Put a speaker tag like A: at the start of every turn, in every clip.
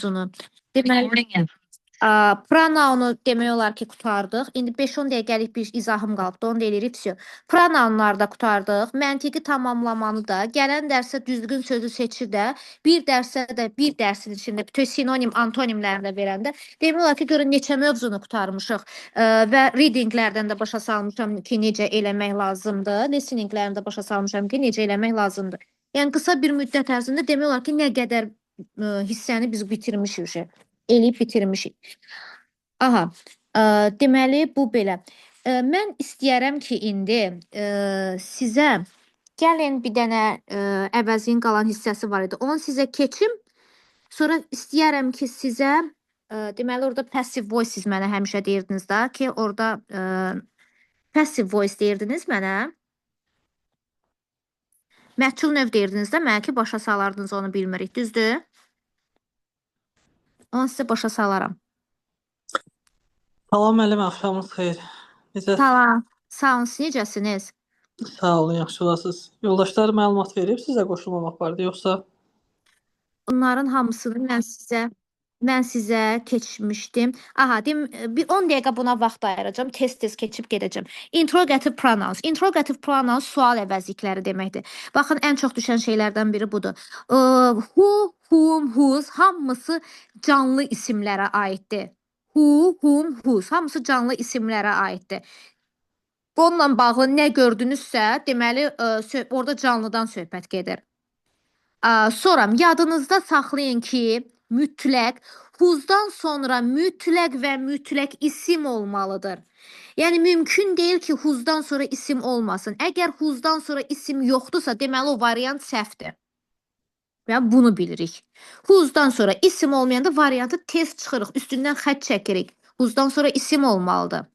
A: mövzunu. Deməli, pronounu demək olar ki, qutardıq. İndi 5-10 dəqiqəlik bir izahım qaldı. Onu da eləyirik. Pronounları da qutardıq. Məntiqi tamamlamanı da, gələn dərsə düzgün sözü seçir də, bir dərsə də, bir dərsin içində bütün sinonim, antonimlərini də verəndə demək olar ki, görün neçə mövzunu qurtarmışıq və readinglərdən də başa salmışam ki, necə eləmək lazımdır. Listeninglərini də başa salmışam ki, necə eləmək lazımdır. Yəni qısa bir müddət ərzində demək olar ki, nə qədər hissəni biz bitirmişik. Eləyib bitirmişik. Aha, deməli bu belə. Mən istəyərəm ki, indi sizə gəlin bir dənə əvəzin qalan hissəsi var idi. Onu sizə keçim. Sonra istəyərəm ki, sizə deməli orada passive voice siz mənə həmişə deyirdiniz da ki, orada passive voice deyirdiniz mənə. Məchul növ deyirdiniz də mənə ki, başa salardınız, onu bilmirik, düzdür? Onu sizə başa salaram.
B: Salam müəllim, axşamınız xeyir. Necəsiniz?
A: Salam. Sağ olun, siz necəsiniz?
B: Sağ olun, yaxşı olasınız. Yoldaşlar məlumat verib sizə qoşulmamaq vardı, yoxsa?
A: Bunların hamısını mən sizə keçmişdim. Aha, bir 10 dəqiqə buna vaxt ayıracağım. Tez-tez keçib gedəcəm. Interrogative pronouns. Interrogative pronouns sual əvəzlikləri deməkdir. Baxın, ən çox düşən şeylərdən biri budur. Who, whom, whose hamısı canlı isimlərə aiddir. Who, whom, whose hamısı canlı isimlərə aiddir. Bununla bağlı nə gördünüzsə, deməli orada canlıdan söhbət gedir. Sonra yadınızda saxlayın ki, mütləq who'dan sonra mütləq və mütləq isim olmalıdır. Yəni mümkün deyil ki, who'dan sonra isim olmasın. Əgər who'dan sonra isim yoxdursa, deməli o variant səhvdir. Və bunu bilirik. Who'dan sonra isim olmayanda variantı tez çıxırıq, üstündən xətt çəkirik. Who'dan sonra isim olmalıdır.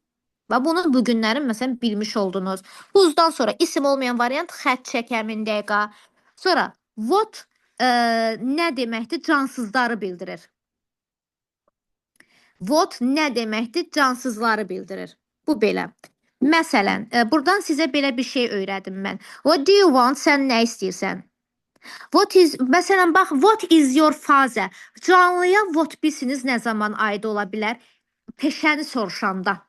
A: Və bunu bugünlərin məsələn bilmiş oldunuz. Who'dan sonra isim olmayan variant xətt çək həmin dəqiqə. Sonra what nə deməkdir? Cansızları bildirir. What nə deməkdir? Cansızları bildirir. Bu belə. Məsələn, buradan sizə belə bir şey öyrədim mən. What do you want? Sən nə istəyirsən? Məsələn, bax, what is your father? Canlıya what bilsiniz nə zaman aid ola bilər? Peşəni soruşanda.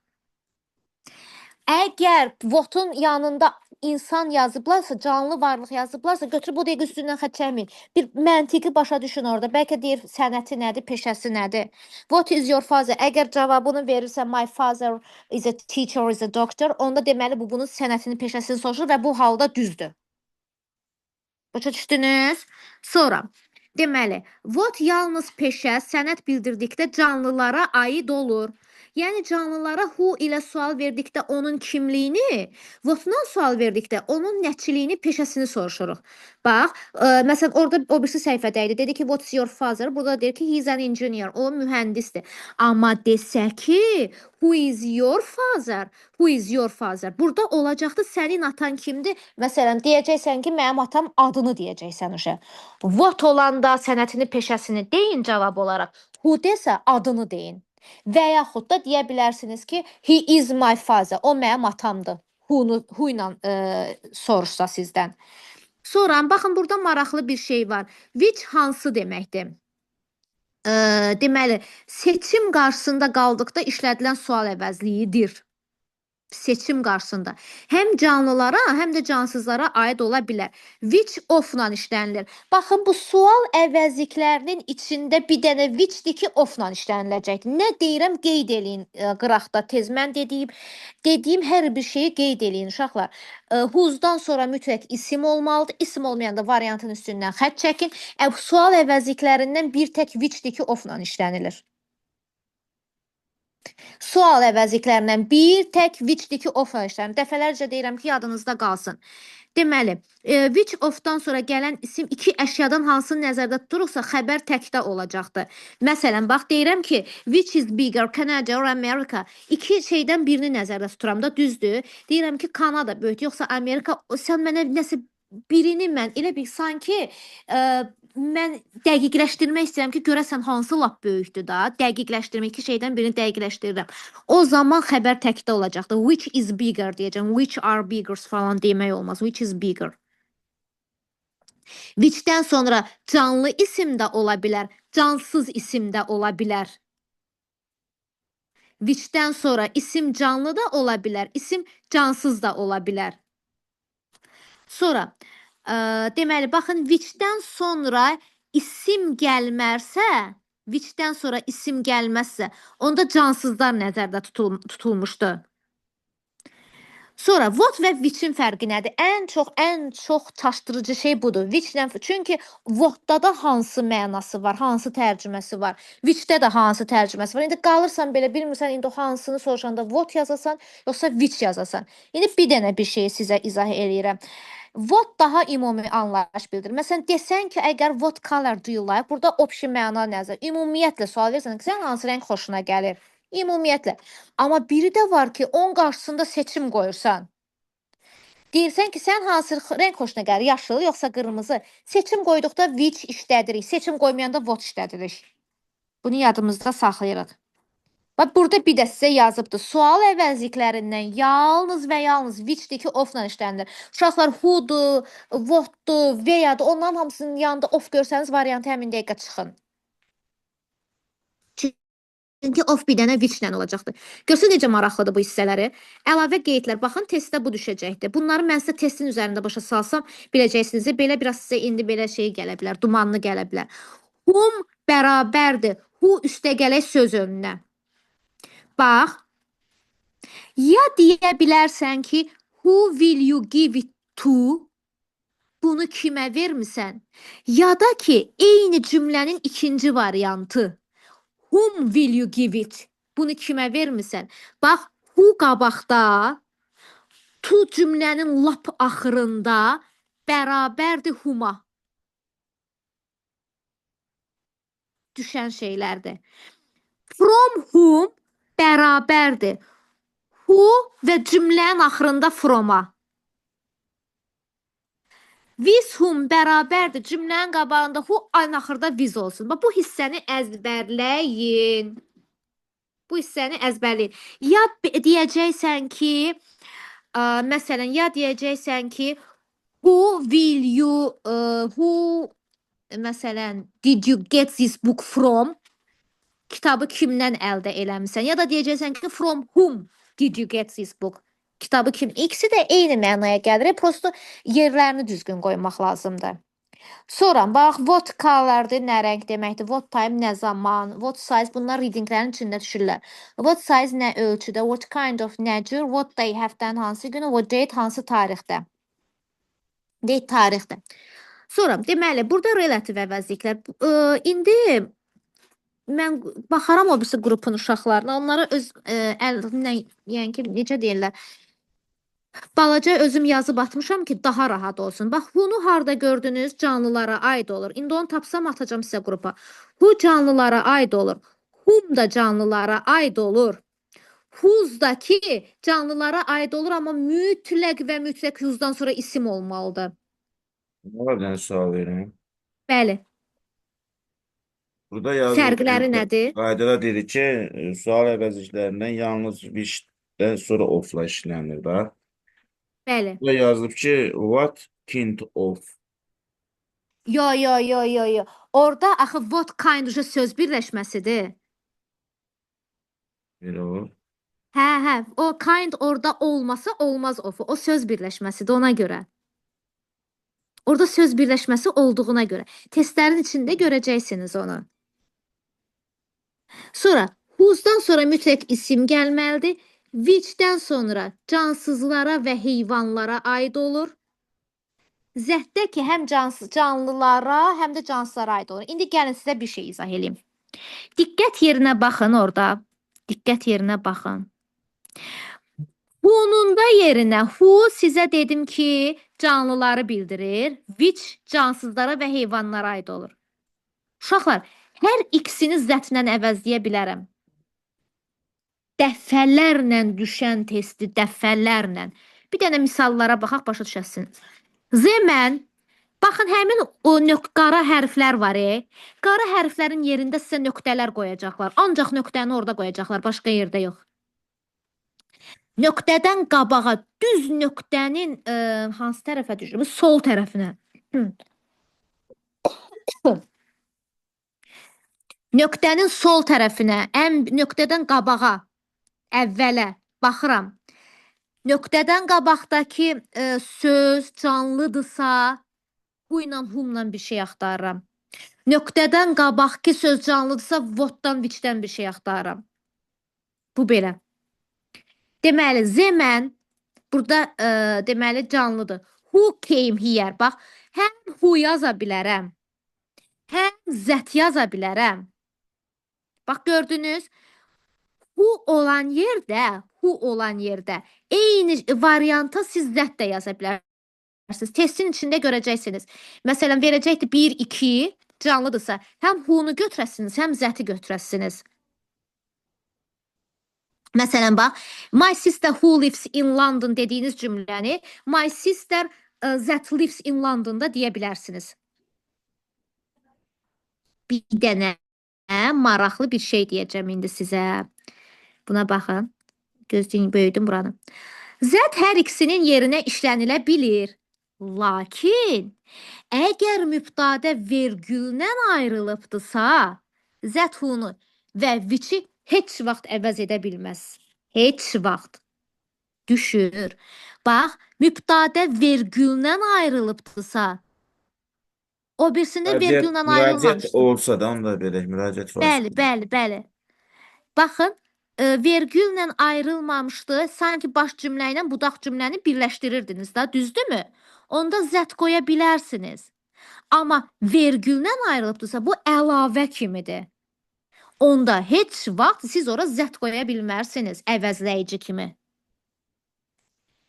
A: Əgər votun yanında insan yazıblarsa, canlı varlıq yazıblarsa, götürüb bu dəqiqə üstündən xətt çəkməyin. Bir məntiqi başa düşün orada. Bəlkə deyir sənəti nədir, peşəsi nədir? What is your father? Əgər cavabını verirsə, my father is a teacher, is a doctor, onda deməli bu bunun sənətini, peşəsini soruşur və bu halda düzdür. Başa düşdünüz? Sonra, deməli, what yalnız peşə, sənət bildirdikdə canlılara aid olur. Yəni canlılara who ilə sual verdikdə onun kimliyini, what-dan sual verdikdə onun nəçiliyini, peşəsini soruşuruq. Bax, məsələn, orada o birisi səhifədə idi. Dedi ki, what's your father? Burada deyir ki, he's an engineer. O mühəndisdir. Amma desə ki, who is your father? Who is your father? Burada olacaqdı sənin atan kimdir? Məsələn, deyəcəksən ki, mənim atam adını deyəcəksən uşaq. What olanda sənətini, peşəsini deyin cavab olaraq. Who desə adını deyin. Və yaxud da deyə bilərsiniz ki, he is my father. O mənim atamdır. Who ilə soruşsa sizdən. Sonra, baxın, burada maraqlı bir şey var. Which hansı deməkdir? Deməli, seçim qarşısında qaldıqda işlədilən sual əvəzliyidir. Seçim qarşısında. Həm canlılara, həm də cansızlara aid ola bilər. Which of-la işlənilir. Baxın, bu sual əvəzliklərinin içində bir dənə which-dir ki, of-la işləniləcək. Nə deyirəm, qeyd eləyin qıraqda tez. Mən dediyim hər bir şeyi qeyd eləyin, uşaqlar. Who's-dan sonra mütləq isim olmalıdır. İsim olmayanda variantın üstündən xətt çəkin. Sual əvəzliklərindən bir tək which-dir ki, of-la işlənilir. Sual əvəzliklərindən bir tək which-dir ki, of-la işlənir. Dəfələrcə deyirəm ki, yadınızda qalsın. Deməli, which of-dan sonra gələn isim iki əşyadan hansını nəzərdə tuturuqsa, xəbər təkdə olacaqdır. Məsələn, bax, deyirəm ki, which is bigger, Canada or America? İki şeydən birini nəzərdə tuturam da, düzdür. Deyirəm ki, Kanada böyük, yoxsa Amerika. Sən mənə nəsə birini mən, elə bir sanki mən dəqiqləşdirmək istəyirəm ki, görəsən hansı lap böyükdür da, dəqiqləşdirmək, iki şeydən birini dəqiqləşdirirəm. O zaman xəbər təkdə olacaqdır. Which is bigger deyəcəm, which are biggers falan demək olmaz. Which is bigger. Which-dən sonra canlı isim də ola bilər, cansız isim də ola bilər. Whichdən sonra isim canlı da ola bilər, isim cansız da ola bilər. Sonra, deməli, baxın, whichdən sonra isim gəlmərsə, whichdən sonra isim gəlməzsə, onda cansızlar nəzərdə tutulmuşdur. Sonra what və which-in fərqi nədir? Ən çox çaşdırıcı şey budur. Which-lə, çünki what-da da hansı mənası var, hansı tərcüməsi var, which-də də hansı tərcüməsi var. İndi qalırsan belə bilmirsən, indi o hansını soruşanda what yazasan, yoxsa which yazasan. İndi bir dənə bir şeyi sizə izah eləyirəm. What daha ümumi anlayış bildirir. Məsələn, desən ki, əgər what color do you like, burada option məna nəzər. Ümumiyyətlə sual versən ki, sən hansı rəng xoşuna gəlir? Ümumiyyətlə. Amma biri də var ki, onun qarşısında seçim qoyursan. Deyirsən ki, sən hansı rəng xoşuna gəlir? Yaşıl yoxsa qırmızı? Seçim qoyduqda which işlədirik. Seçim qoymayanda what işlədirik. Bunu yadımızda saxlayırıq. Bax, burada bir də sizə yazıbdır. Sual əvəzliklərindən yalnız və yalnız which-dir ki, off-la işlənilir. Uşaqlar who-dur, what-dur və ya da onların hamısının yanında off görsəniz variantı həmin dəqiqə çıxın. Çünki off bir dənə which-lə olacaqdır. Görsün necə maraqlıdır bu hissələri. Əlavə qeydlər. Baxın, testdə bu düşəcəkdir. Bunları mən sizə testin üzərində başa salsam, biləcəksiniz. Belə biraz sizə indi belə şey gələ bilər, dumanlı gələ bilər. Whom bərabərdir. Who üstə gələk söz önünə. Bax, ya deyə bilərsən ki, who will you give it to? Bunu kimə vermisən? Ya da ki, eyni cümlənin ikinci variantı. Whom will you give it? Bunu kimə vermisən? Bax, who qabaqda, to cümlənin lap axırında bərabərdir whom-a. Düşən şeylərdir. From whom bərabərdir. Who və cümlənin axırında from-a. With whom bərabərdir. Cümlənin qabağında who, ayın axırda with olsun. Bax, bu hissəni əzbərləyin. Bu hissəni əzbərləyin. Ya deyəcəksən ki, məsələn, ya deyəcəksən ki, who will you, məsələn, did you get this book from? Kitabı kimdən əldə eləmisən? Ya da deyəcəksən ki, from whom did you get this book? Kitabı kim? İkisi də eyni mənaya gəlir. Prosto yerlərini düzgün qoymaq lazımdır. Sonra, bax, what color-dır, nə rəng deməkdir, what time, nə zaman, what size, bunlar readinglərin içində düşürlər. What size, nə ölçüdə, what kind of, nə cür, what day, həftənin hansı günü, what date, hansı tarixdə. Date, tarixdə. Sonra, deməli, burada relativ əvəzliklər. İndi mən baxaram o birisi qrupun uşaqlarına, onlara öz əlinə, yəni ki, necə deyirlər, balaca özüm yazıb atmışam ki, daha rahat olsun. Bax, who-nu harda gördünüz? Canlılara aid olur. İndi onu tapsam atacağım sizə qrupa. Who canlılara aid olur. Whom da canlılara aid olur. Whose-daki canlılara aid olur, amma mütləq və mütləq whose-dan sonra isim olmalıdır.
C: Var bir dənə sual verim.
A: Bəli.
C: Burada yazılır.
A: Fərqləri nədir?
C: Qaydada deyir ki, sual əvəzliklərindən yalnız which-dən sonra off-la işlənir da.
A: Bəli.
C: Burada yazılıb ki, what kind of?
A: Yo. Orada axı what kind söz birləşməsidir.
C: Belə o.
A: Hə, o kind orada olmasa olmaz of. O söz birləşməsidir ona görə. Orada söz birləşməsi olduğuna görə. Testlərin içində görəcəksiniz onu. Sonra who's-dan sonra mütləq isim gəlməlidir. Which-dən sonra cansızlara və heyvanlara aid olur. Zətdə ki, həm canlılara, həm də cansızlara aid olur. İndi gəlin sizə bir şey izah edeyim. Diqqət yerinə baxın orada. Diqqət yerinə baxın. Who'nun da yerinə who sizə dedim ki, canlıları bildirir. Which cansızlara və heyvanlara aid olur. Uşaqlar, hər ikisini zətlə əvəzləyə bilərəm. Dəfələrlə düşən testi, dəfələrlə. Bir dənə misallara baxaq, başa düşəsiniz. Zemən, baxın, həmin o qara hərflər var. Qara hərflərin yerində sizə nöqtələr qoyacaqlar. Ancaq nöqtəni orada qoyacaqlar, başqa yerdə yox. Nöqtədən qabağa, düz nöqtənin hansı tərəfə düşür? Bu sol tərəfinə. Nöqtənin sol tərəfinə, nöqtədən qabağa, əvvələ baxıram. Nöqtədən qabaqdakı söz canlıdırsa, hu ilə humla bir şey axtarıram. Nöqtədən qabaqki söz canlıdırsa, votdan, viçdən bir şey axtarıram. Bu belə. Deməli, zemən burada deməli canlıdır. Who came here? Bax, həm who yaza bilərəm, həm that yaza bilərəm. Bax, gördünüz? Who olan yerdə eyni varianta siz that də yaza bilərsiniz. Testin içində görəcəksiniz. Məsələn, verəcəkdir 1, 2 canlıdırsa, həm who'nu götürəsiniz, həm that'i götürəsiniz. Məsələn, bax, my sister who lives in London dediyiniz cümləni my sister that lives in London'da deyə bilərsiniz. Bir dənə maraqlı bir şey deyəcəm indi sizə. Buna baxın. Gözləyin, böyüdüm buranı. That hər ikisinin yerinə işlənilə bilir. Lakin, əgər mübtədə vergüllə ayrılıbdırsa, that who'nu və which'i heç vaxt əvəz edə bilməz. Heç vaxt. Düşür. Bax, mübtədə vergüllə ayrılıbdırsa, o birisində vergüllə
C: Müraciət
A: ayrılmamışdır.
C: olsa da onda belə müraciət var.
A: Bəli. Baxın, vergüllə ayrılmamışdı. Sanki baş cümlə ilə budaq cümləni birləşdirirdiniz da, düzdürmü? Onda zət qoya bilərsiniz. Amma vergüllə ayrılıbdırsa, bu əlavə kimidir. Onda heç vaxt siz ora zət qoya bilmərsiniz, əvəzləyici kimi.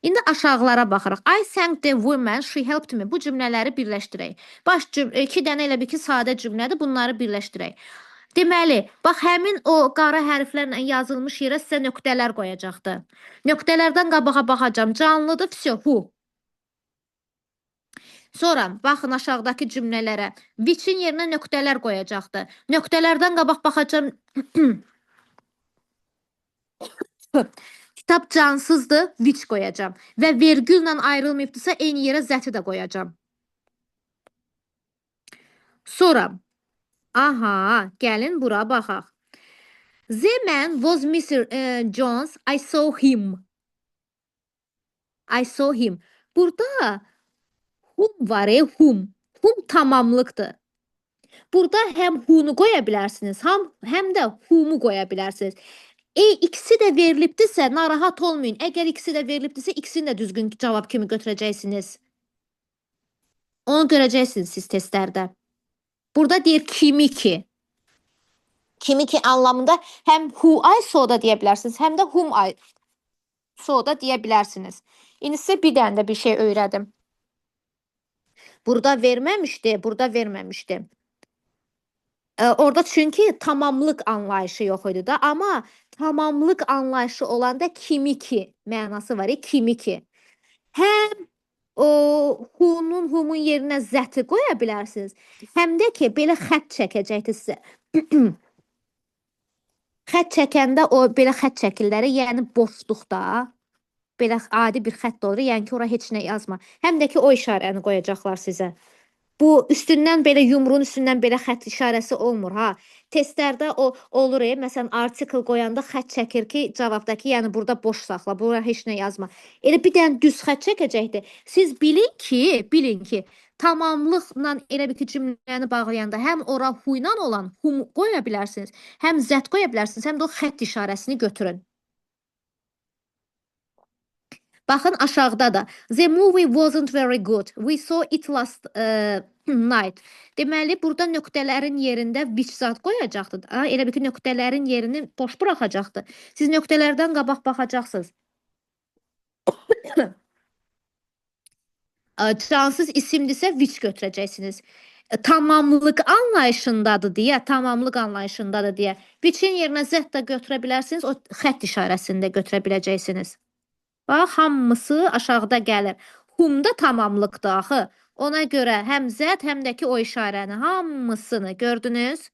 A: İndi aşağılara baxırıq. I thank the woman, she helped me. Bu cümlələri birləşdirək. İki dənə elə bir ki, sadə cümlədir, bunları birləşdirək. Deməli, bax, həmin o qara hərflərlə yazılmış yerə sizə nöqtələr qoyacaqdır. Nöqtələrdən qabağa baxacam. Canlıdır, vsyo, hu. Sonra, baxın aşağıdakı cümlələrə. Which'in yerinə nöqtələr qoyacaqdır. Nöqtələrdən qabaq baxacam. Kitab cansızdır, which qoyacam. Və vergüllə ayrılmayıbdırsa, eyni yerə zəti də qoyacam. Sonra, aha, gəlin bura baxaq. The man was Mr. Jones. I saw him. I saw him. Burada hum var, hum. Hum tamamlıqdır. Burada həm who'nu qoya bilərsiniz, həm də whom'u qoya bilərsiniz. İkisi də verilibdirsə, narahat olmayın. Əgər ikisi də verilibdirsə, ikisini də düzgün cavab kimi götürəcəksiniz. Onu görəcəksiniz siz testlərdə. Burada deyir kimi ki. Kimi ki anlamında həm who I saw da deyə bilərsiniz, həm də whom I saw da deyə bilərsiniz. İndi sizə bir dənə də bir şey öyrədim. Burada verməmişdi. Orada çünki tamamlıq anlayışı yox idi da, amma tamamlıq anlayışı olanda kimi ki mənası var, kimi ki. Həm who'nun, hum'un yerinə zəti qoya bilərsiniz, həm də ki, belə xət çəkəcəkdir sizə. Xət çəkəndə o belə xət çəkirləri, yəni boşluqda, belə adi bir xət olur, yəni ki, ora heç nə yazma. Həm də ki, o işarəni qoyacaqlar sizə. Bu üstündən belə yumruğun üstündən belə xət işarəsi olmur ha. Testlərdə o olur, məsələn article qoyanda xət çəkir ki, cavabdakı, yəni burada boş saxla, bura heç nə yazma. Elə bir dənə düz xət çəkəcəkdir. Siz bilin ki, tamamlıqla elə bir ki cümləni bağlayanda həm ora who ilə olan whom qoya bilərsiniz, həm zət qoya bilərsiniz, həm də o xət işarəsini götürün. Baxın aşağıda da. The movie wasn't very good. We saw it last night. Deməli, burada nöqtələrin yerində which zat qoyacaqdır. Elə bir ki, nöqtələrin yerini boş buraxacaqdır. Siz nöqtələrdən qabaq baxacaqsınız. Cansız isimdirsə which götürəcəksiniz. Tamamlıq anlayışındadır deyə. Which'in yerinə zət də götürə bilərsiniz, o xət işarəsini də götürə biləcəksiniz. Bax, hamısı aşağıda gəlir. Whom da tamamlıqdır axı. Ona görə həm zət, həm də ki o işarəni, hamısını gördünüz.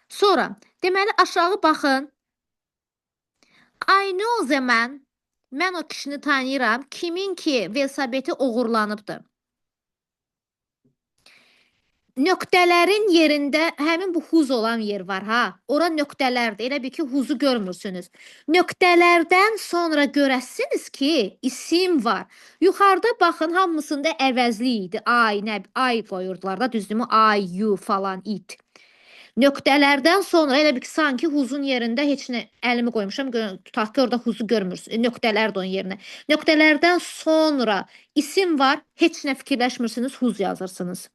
A: Sonra, deməli aşağı baxın. I know the man. Mən o kişini tanıyıram. Kimin ki velosipedi oğurlanıbdır. nöqtələrin yerində həmin bu huz olan yer var ha. Ora nöqtələrdir. Elə bil ki huzu görmürsünüz. Nöqtələrdən sonra görəsiniz ki isim var. Yuxarıda baxın hamısında əvəzli idi. Ay, nə, ay qoyurdular da düzdürmü? Ay, you falan it. Nöqtələrdən sonra elə bil ki sanki huzun yerində heç nə əlimi qoymuşam. Tutaq ki orada huzu görmürsünüz. Nöqtələr də onun yerinə. Nöqtələrdən sonra isim var. Heç nə fikirləşmirsiniz, huz yazırsınız.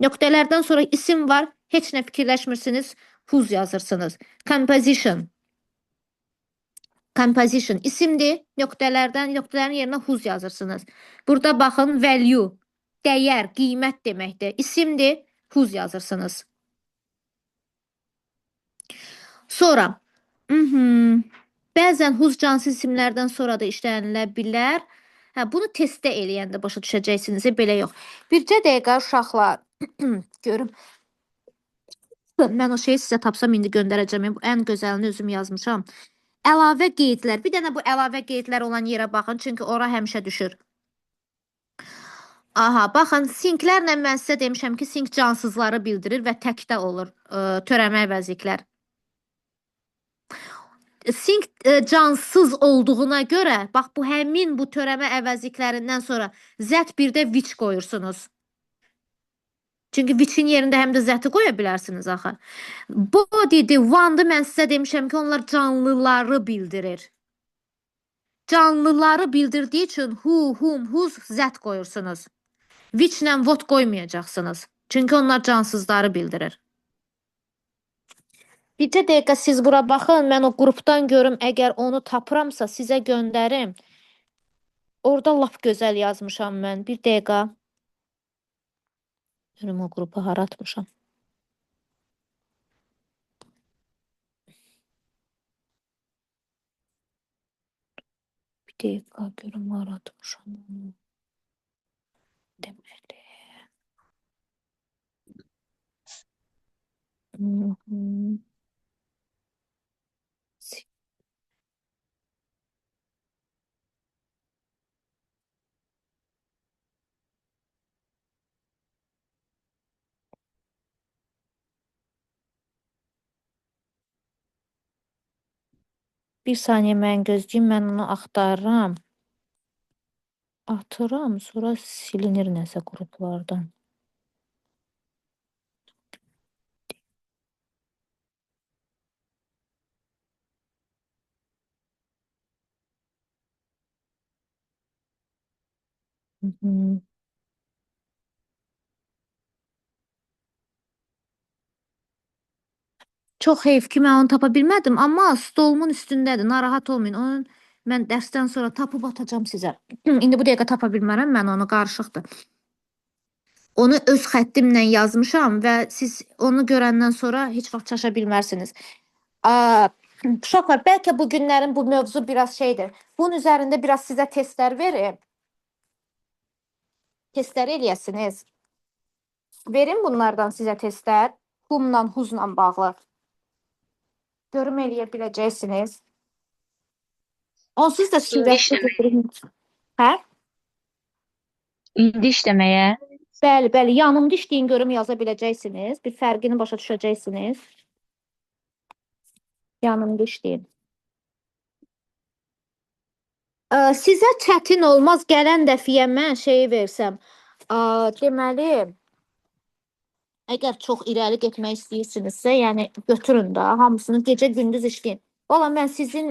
A: Nöqtələrdən sonra isim var, heç nə fikirləşmirsiniz, huz yazırsınız. Composition. Composition isimdir. Nöqtələrin yerinə huz yazırsınız. Burada baxın value, dəyər, qiymət deməkdir. İsimdir, huz yazırsınız. Sonra bəzən huz cansız isimlərdən sonra da işlənilə bilər. Hə, bunu testdə eləyəndə başa düşəcəksiniz, belə yox. Bircə dəqiqə uşaqlar görüm. Mən o şeyi sizə tapsam indi göndərəcəm. Bu ən gözəlini özüm yazmışam. Əlavə qeydlər. Bir dənə bu əlavə qeydlər olan yerə baxın, çünki ora həmişə düşür. Aha, baxın, sinklərlə mən sizə demişəm ki, sink cansızları bildirir və təkdə olur törəmə əvəzliklər. Sink cansız olduğuna görə, bax bu həmin bu törəmə əvəzliklərindən sonra zət birdə which qoyursunuz. Çünki which-in yerində həm də zəti qoya bilərsiniz axı. Body-dir, one-dır, mən sizə demişəm ki, onlar canlıları bildirir. Canlıları bildirdiyi üçün who, whom, whose zət qoyursunuz. Which-lə what qoymayacaqsınız. Çünki onlar cansızları bildirir. Bircə dəqiqə siz bura baxın, mən o qrupdan görüm, əgər onu tapıramsa sizə göndərim. Orada lap gözəl yazmışam mən. Bir dəqiqə. Görüm o qrupu hara atmışam. Bir dəqiqə görüm hara atmışam. Deməli. Bir saniyə mən gözləyim, mən onu axtarıram. Atıram, sonra silinir nəsə qruplardan. Çox heyf ki, mən onu tapa bilmədim, amma stolumun üstündədir, narahat olmayın. Onu mən dərsdən sonra tapıb atacam sizə. İndi bu dəqiqə tapa bilmərəm, mən onu qarışıqdır. Onu öz xəttimlə yazmışam və siz onu görəndən sonra heç vaxt çaşa bilmərsiniz. Uşaqlar, bəlkə bu günlərin bu mövzu biraz şeydir. Bunun üzərində biraz sizə testlər verim. Testlər eləyəsiniz. Verin bunlardan sizə testlər. Whomla, whose'la bağlı. Görüm eləyə biləcəksiniz. Onsuz da Hə?
D: İndi işləməyə.
A: Bəli, bəli. Yanımda işləyin görüm yaza biləcəksiniz. Bir fərqini başa düşəcəksiniz. Yanımda işləyin. Sizə çətin olmaz. Gələn dəfiyə mən şeyi versəm. Deməli, əgər çox irəli getmək istəyirsinizsə, yəni götürün də, hamısını gecə gündüz işləyin. Valla mən sizin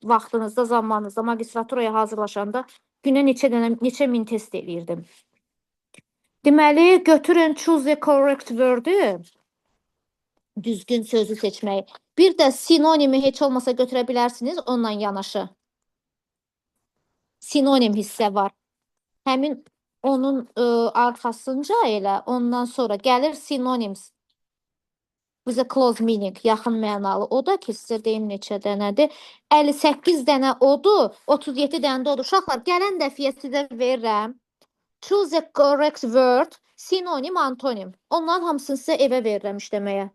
A: vaxtınızda, zamanınızda magistraturaya hazırlaşanda günə neçə min test eləyirdim. Deməli, götürün choose the correct word-ü, düzgün sözü seçməyi. Bir də sinonimi heç olmasa götürə bilərsiniz onunla yanaşı. Sinonim hissə var. Həmin onun arxasınca elə, ondan sonra gəlir synonyms. Bizə close meaning, yaxın mənalı. O da ki, sizə deyim neçə dənədir. 58 dənə odur, 37 dənə də odur. Uşaqlar, gələn dəfiyə sizə verirəm. Choose the correct word, sinonim, antonim. Onların hamısını sizə evə verirəm işləməyə.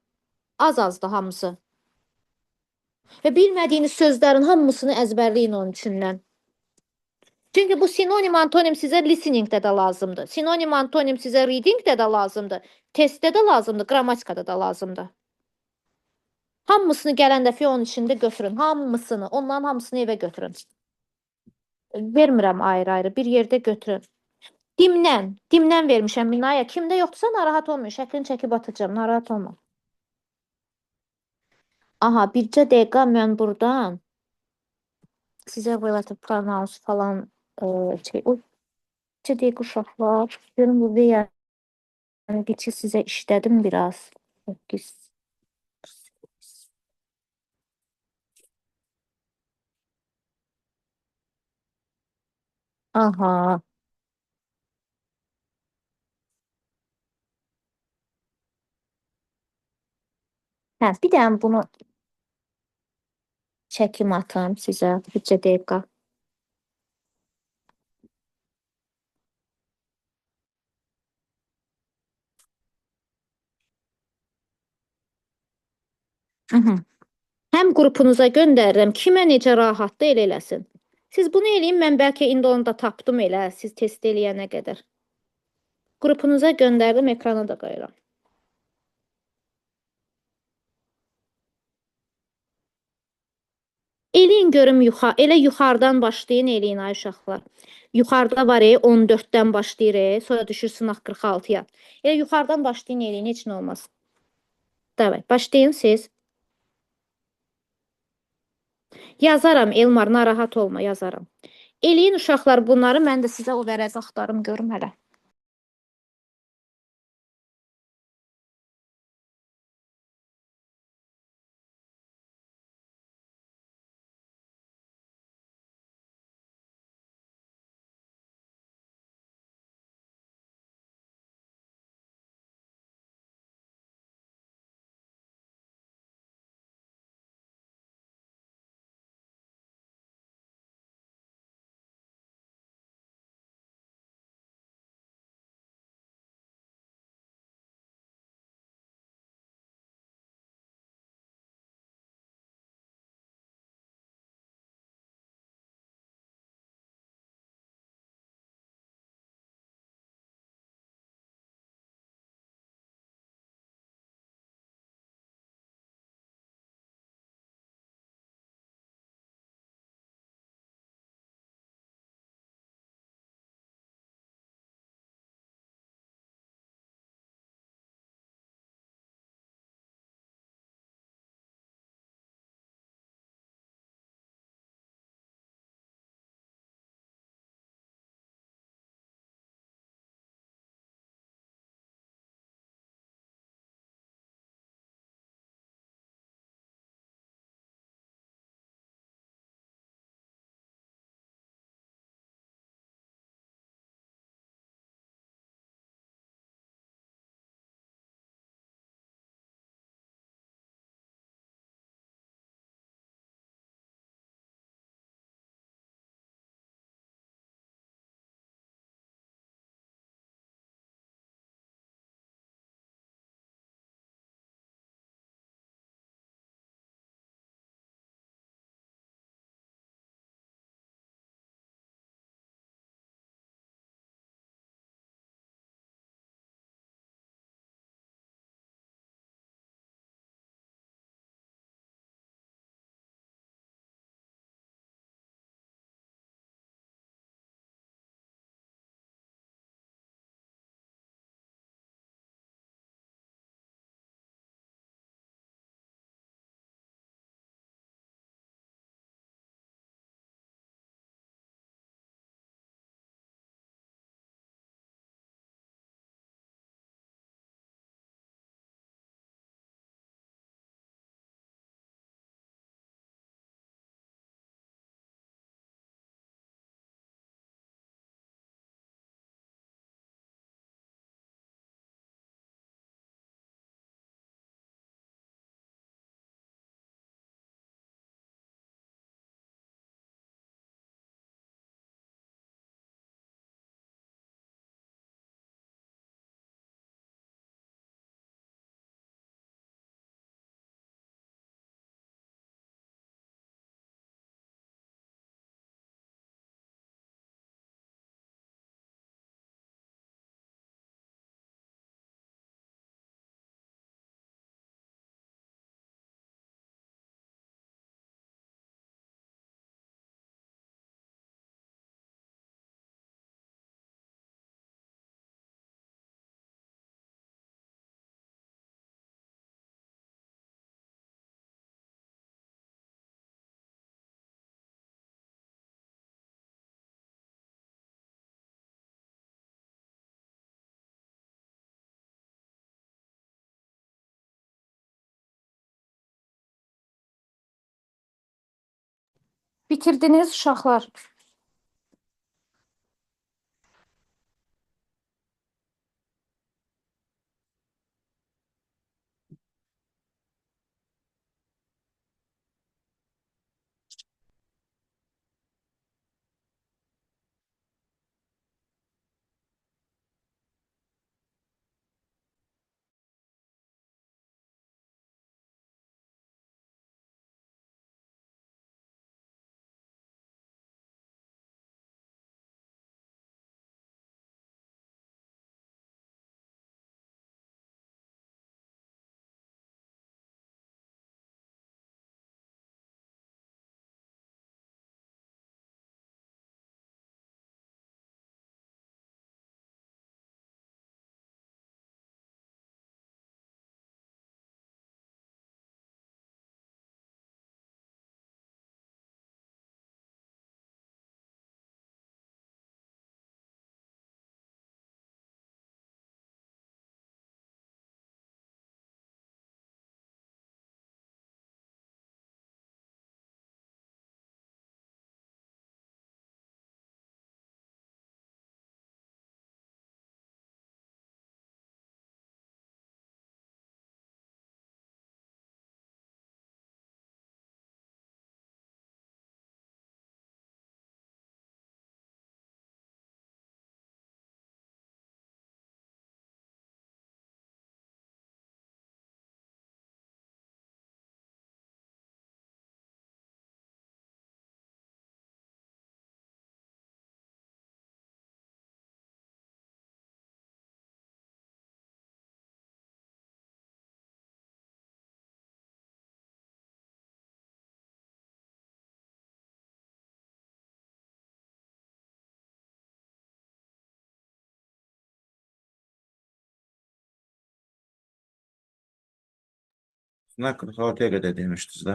A: Az-azdır hamısı. Və bilmədiyiniz sözlərin hamısını əzbərləyin onun içindən. Çünki bu sinonim, antonim sizə listeningdə də lazımdır. Sinonim, antonim sizə readingdə də lazımdır. Testdə də lazımdır, qrammatikada da lazımdır. Hamısını gələn dəfə onun içində götürün. Hamısını, onların hamısını evə götürün. Vermirəm ayrı-ayrı, bir yerdə götürün. Dimdən vermişəm Minaya. Kimdə yoxdursa narahat olmayın. Şəklini çəkib atacağım, narahat olma. Aha, bircə dəqiqə mən buradan sizə relativ pronouns falan bircə dəqiqə uşaqlar. Görün bu və yəni geçi sizə işlədim biraz. Aha. Hə, bir dənə bunu çəkim atam sizə bircə dəqiqə. Həm qrupunuza göndərirəm, kimə necə rahatdır elə eləsin. Siz bunu eləyin, mən bəlkə indi onu da tapdım elə, siz test eləyənə qədər. Qrupunuza göndərdim, ekrana da qoyuram. Eləyin görüm elə yuxarıdan başlayın, eləyin ay uşaqlar. Yuxarıda var 14-dən başlayır, sonra düşür sınaq 46-ya. Elə yuxarıdan başlayın, eləyin, heç nə olmaz. Davay, başlayın siz. Yazaram Elmar, narahat olma, yazaram. Eləyin uşaqlar bunları, mən də sizə o vərəqi axtarım görüm hələ. Bitirdiniz uşaqlar.
C: Nə 46-ya qədər demişdiniz də.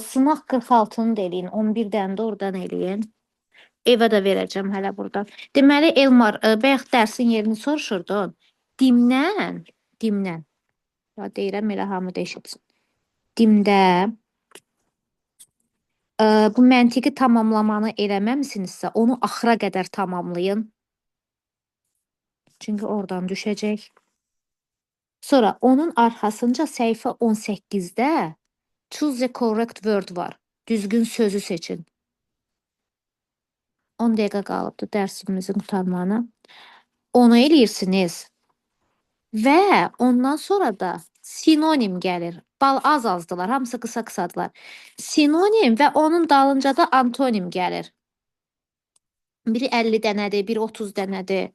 A: Sınaq 46-nı da eləyin. 11 dənə də oradan eləyin. Evə də verəcəm hələ buradan. Deməli Elmar, bayaq dərsin yerini soruşurdun. Dimdən. Ya deyirəm elə hamı da eşitsin. Dimdə bu məntiqi tamamlamanı eləməmisinizsə, onu axıra qədər tamamlayın. Çünki oradan düşəcək. Sonra onun arxasınca səhifə 18-də choose the correct word var. Düzgün sözü seçin. 10 dəqiqə qalıbdı dərsimizin qurtarmağına. Onu eləyirsiniz. Və ondan sonra da sinonim gəlir. Az-azdılar, hamısı qısa-qısadılar. Sinonim və onun dalınca da antonim gəlir. Biri 50 dənədir, biri 30 dənədir.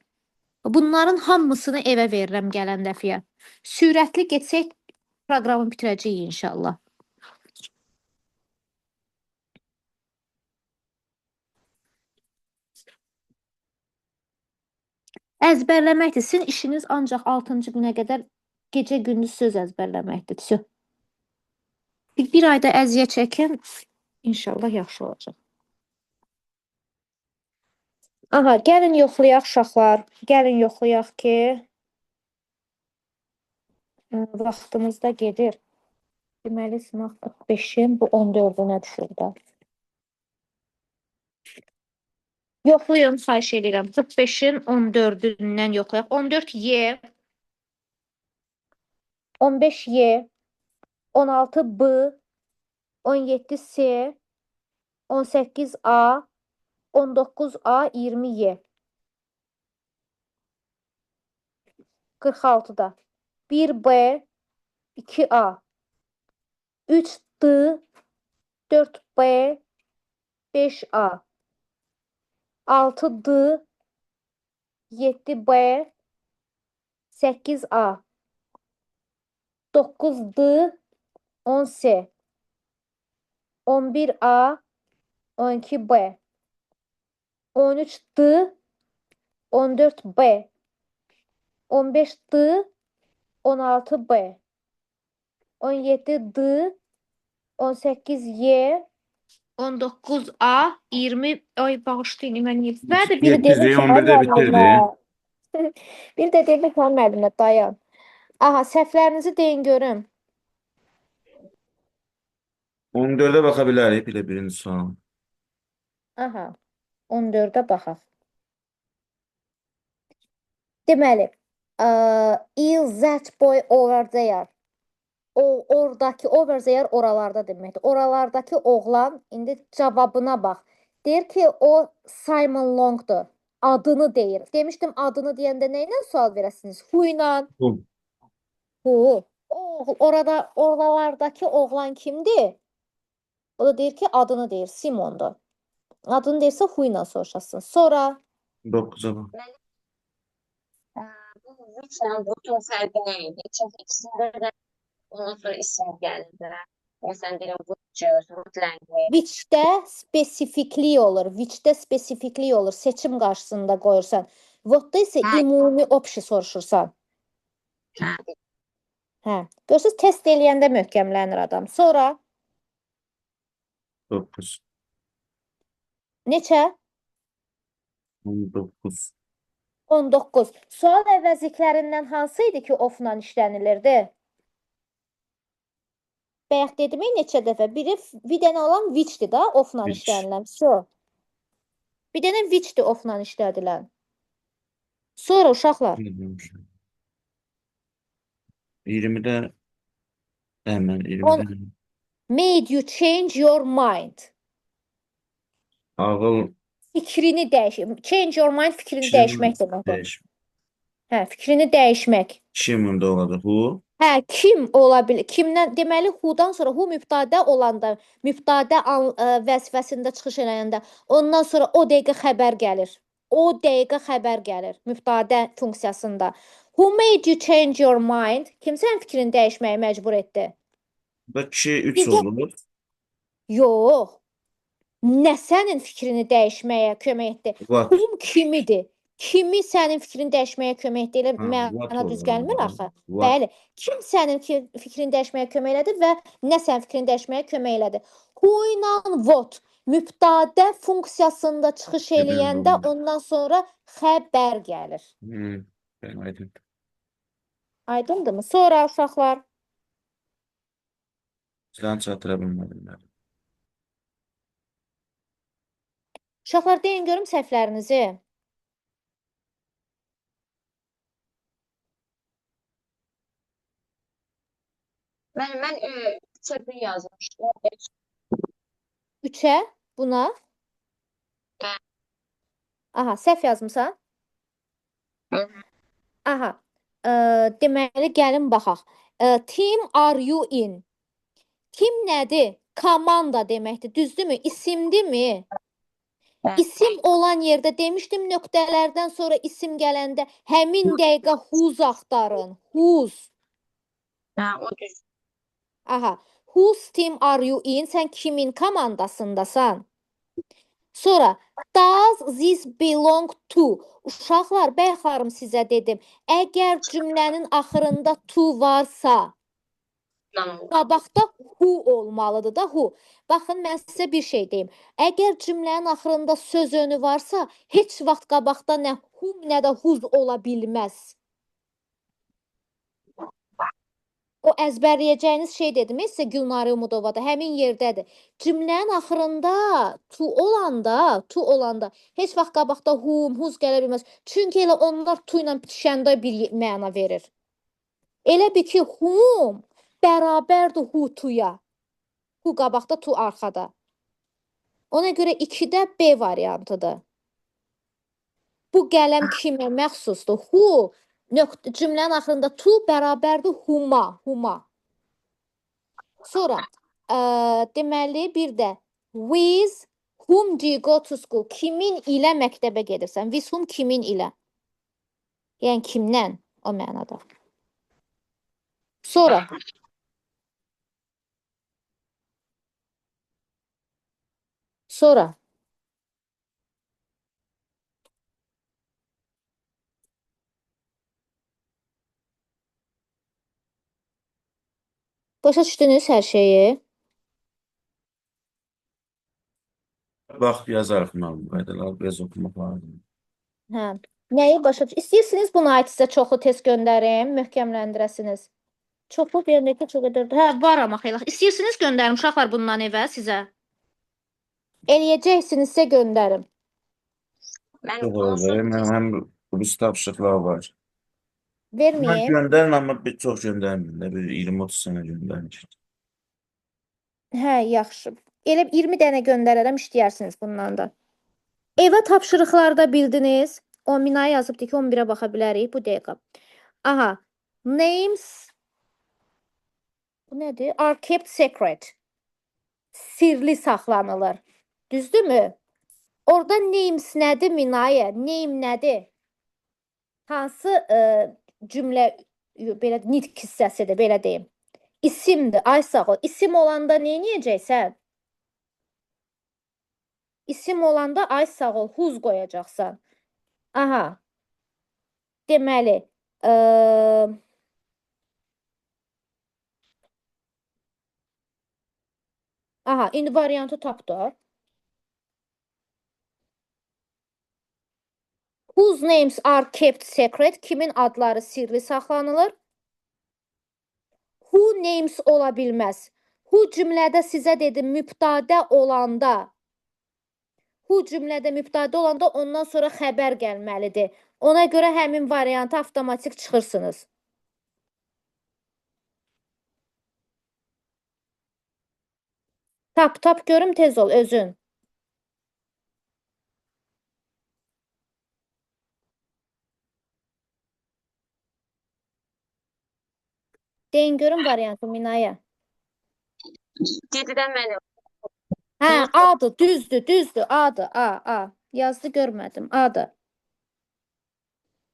A: Bunların hamısını evə verirəm gələn dəfəyə. Sürətli getsək proqramı bitirəcəyik inşallah. Əzbərləməkdir. Sizin işiniz ancaq 6-cı günə qədər gecə-gündüz söz əzbərləməkdir. Bir ayda əziyyət çəkin, inşallah yaxşı olacaq. Aha, gəlin yoxlayaq uşaqlar. Gəlin yoxlayaq ki, vaxtımız da gedir. Deməli, sınaq 45-in bu 14-ünə düşür də. Yoxlayın, xahiş edirəm. 45-in 14-ündən yoxlayaq. 14Y, 15Y, 16B, 17C, 18A, 19A, 20Y. 46-da. 1B, 2A, 3D, 4B, 5A, 6D, 7B, 8A, 9D, 10C, 11A, 12B, 13D, 14B, 15D, 16B, 17D, 18Y, 19A 20 ay bağışlayın mən və də biri
C: 700'ü
A: demiş ki, ay
C: 11'de bitirdi.
A: müəllimə. Bir də demiş ki, ay müəllimə dayan. Aha, səhvlərinizi deyin görüm.
C: 14'e bakabiliriz. Bir de birinci sual.
A: Aha, 14-ə baxaq. Deməli, is that boy over there? O oradakı over there oralarda deməkdir. Oralardakı oğlan indi cavabına bax. Deyir ki, o Simon Long'dur. Adını deyir. Demişdim adını deyəndə nə ilə sual verəsiniz? Who ilə?
C: Bu.
A: Who? Orada oralardakı oğlan kimdir? O da deyir ki, adını deyir. Simon'dur. Adını deyirsə who ilə soruşasın. Sonra
C: 9'a bak.
D: Bu which'le butun fərqi nə idi? Çünki ikisində də ondan sonra isim gəldi. Məsələn, deyirəm, butcher, root language.
A: which'də spesifiklik olur. Which'də spesifiklik olur. Seçim qarşısında qoyursan. What'da isə
D: Hə.
A: ümumi option soruşursan.
D: Hə.
A: Hə. Görürsüz, test eləyəndə möhkəmlənir adam. Sonra
C: 9.
A: neçə?
C: 19.
A: 19. Sual əvəzliklərindən hansı idi ki, off-la işlənilirdi? Bayaq dedim neçə dəfə. Biri bir dənə olan which'dir da, off-la
C: Which.
A: işlənilən. So. Bir dənə which'dir off-la işlədilən. Sonra uşaqlar.
C: 20'de hemen 20'de
A: Made you change your mind.
C: ağıl
A: Fikrini dəyiş. Change your mind fikrini dəyişmək deməkdir.
C: değiş.
A: Hə, fikrini dəyişmək.
C: Şimdi olacak. Who?
A: Hə, kim ola bilər? Kimdən? Deməli, who-dan sonra who mübtədə olanda, mübtədə vəzifəsində çıxış eləyəndə, ondan sonra o dəqiqə xəbər gəlir. O dəqiqə xəbər gəlir mübtədə funksiyasında. Who made you change your mind? Kim sənin fikrini dəyişməyə məcbur etdi?
C: Da kişi 3
A: Bizə-
C: olur.
A: Yox. Nə sənin fikrini dəyişməyə kömək etdi?
C: What?
A: Whom kimidir? Kimi sənin fikrini dəyişməyə kömək etdi? Elə
C: Ha, what
A: məna düz
C: olur
A: gəlmir
C: orada?
A: axı.
C: What?
A: Bəli. Kim sənin fikrini dəyişməyə kömək elədi və nə sənin fikrini dəyişməyə kömək elədi? Who ilə what mübtədə funksiyasında çıxış
C: Xəbər
A: eləyəndə
C: olur.
A: ondan sonra xəbər gəlir.
C: Ben aydın.
A: Aydındırmı? Sonra uşaqlar
C: Silahını çatıra bilmədilər.
A: uşaqlar deyin görüm səhvlərinizi.
D: Mən çəpin yazmışdım.
A: 3-ə buna.
D: Hə.
A: Aha, səhv yazmısan?
D: Hı.
A: Aha. Deməli gəlin baxaq. Team are you in? Team nədir? Komanda deməkdir. Düzdürmü? İsimdirmi?
D: Hə.
A: İsim olan yerdə demişdim nöqtələrdən sonra isim gələndə həmin dəqiqə whose axtarın. Whose.
D: Hə, o düz.
A: Aha. Whose team are you in? Sən kimin komandasındasan? Sonra does this belong to? Uşaqlar, bayaqlarım sizə dedim. Əgər cümlənin axırında to varsa, qabaqda who olmalıdır da who. Baxın, mən sizə bir şey deyim. Əgər cümlənin axırında söz önü varsa, heç vaxt qabaqda nə whom, nə də whose ola bilməz. O əzbərləyəcəyiniz şey dedim, sizə Gülnarə Umudovada həmin yerdədir. Cümlənin axırında to olanda heç vaxt qabaqda whom, whose gələ bilməz. Çünki elə onlar to ilə bitişəndə bir məna verir. Elə bil ki, whom bərabərdir who to-ya. Who qabaqda, to arxada. Ona görə 2-də B variantıdır. Bu qələm kimə məxsusdur? Who cümlənin axırında to bərabərdir whom-a. Sonra deməli bir də with whom do you go to school? Kimin ilə məktəbə gedirsən? With whom kimin ilə? Yəni kimdən o mənada. Sonra başa düşdünüz hər şeyi?
C: Bax, yazarıq məlumat qaydalar, biraz oxumaq lazım.
A: Hə. Nəyi başa İstəyirsiniz buna aid sizə çoxlu test göndərim, möhkəmləndirəsiniz. Çoxlu bir neçə çox edir. Hə, var amma xeyli. İstəyirsiniz göndərim uşaqlar bundan evə sizə. Eləyəcəksinizsə göndərim.
D: Mən
C: Çox
D: onsuz
C: olur. Mənim həm rus tapşırıqlar var. Mən
A: Verməyin.
C: göndərin, amma bir çox göndərməyin də, bir 20-30 sənə göndərin ki.
A: Hə, yaxşı. Elə 20 dənə göndərərəm, işləyərsiniz bundan da. Evə tapşırıqlarda bildiniz. O Mina yazıbdı ki, 11-ə baxa bilərik bu dəqiqə. Aha. Names bu nədir? Are kept secret. Sirli saxlanılır. Düzdürmü? Orada names nədir Minaya? Name nədir? Hansı cümlə belə nitq hissəsidir, belə deyim. İsimdir, ay sağ ol. İsim olanda nə edəcəksən? İsim olanda ay sağ ol, whose qoyacaqsan. Aha. Deməli, aha, indi variantı tapdıq. Whose names are kept secret? Kimin adları sirli saxlanılır? Who names ola bilməz. Who cümlədə sizə dedim mübtədə olanda. Who cümlədə mübtədə olanda ondan sonra xəbər gəlməlidir. Ona görə həmin variantı avtomatik çıxırsınız. Tap görüm tez ol özün. Deyin görüm variantı Minaya.
D: Gedidən mənim.
A: Hə, adı, düzdür, adı, a. Yazdı görmədim, adı.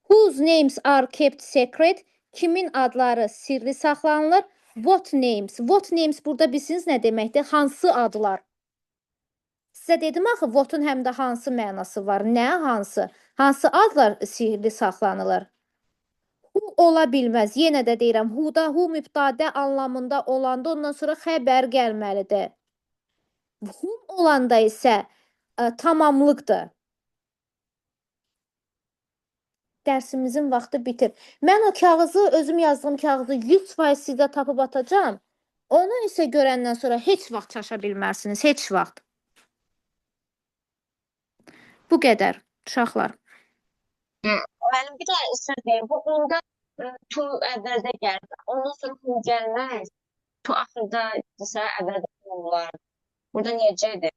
A: Whose names are kept secret? Kimin adları sirli saxlanılır? What names burada bilsiniz nə deməkdir? Hansı adlar? Sizə dedim axı, what'un həm də hansı mənası var? Nə, hansı? Hansı adlar sirli saxlanılır? Who ola bilməz. Yenə də deyirəm, who mübtədə anlamında olanda ondan sonra xəbər gəlməlidir. Whom olanda isə tamamlıqdır. Dərsimizin vaxtı bitir. Mən o kağızı, özüm yazdığım kağızı 100% sizə tapıb atacağım. Onu isə görəndən sonra heç vaxt çaşa bilmərsiniz, heç vaxt. Bu qədər, uşaqlar.
D: Mənim bir də söz deyim. Bu onda to əvvəldə gəlir. Ondan sonra to gəlməz. To axırda isə əvvəldə to var. Burada necədir?